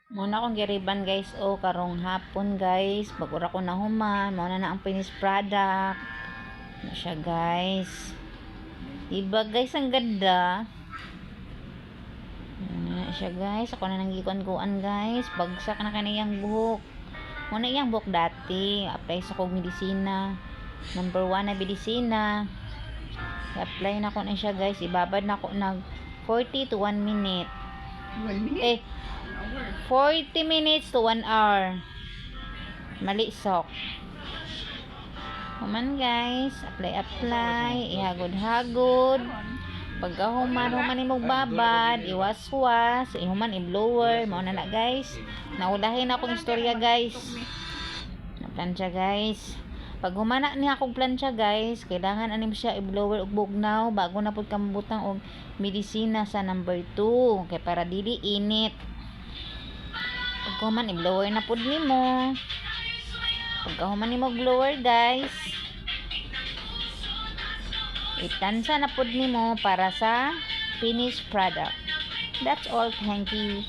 Muna akong giriban guys karong hapon guys bago ra ko nahuman mao na ang finished product na siya guys. Diba guys ang ganda na siya guys. Ako na nang gikuan-kuan guys, bagsak na kaniyang buhok. Muna iyang buhok dati apply sa kong medisina number 1 na medisina, i-apply na ko na siya guys. Ibabad na ko nag 40 to 1 minute 1 minute? 40 minutes to 1 hour. Mali sok. Human guys, apply, ihagod-hagod. Pagka human imong babad, iwas-was, ihuman i-blower, mao na guys. Naulahin akong istorya guys. Na plancha guys. Pag humana niya akong plancha guys, kailangan anim siya i-blower og bugnaw bago na pud kamabutang og medisina sa number 2 kay para dili init. Pagkahuman i-blower na pud nimo. Pagkahuman nimo blower guys, itansa na pud nimo para sa finished product. That's all. Thank you.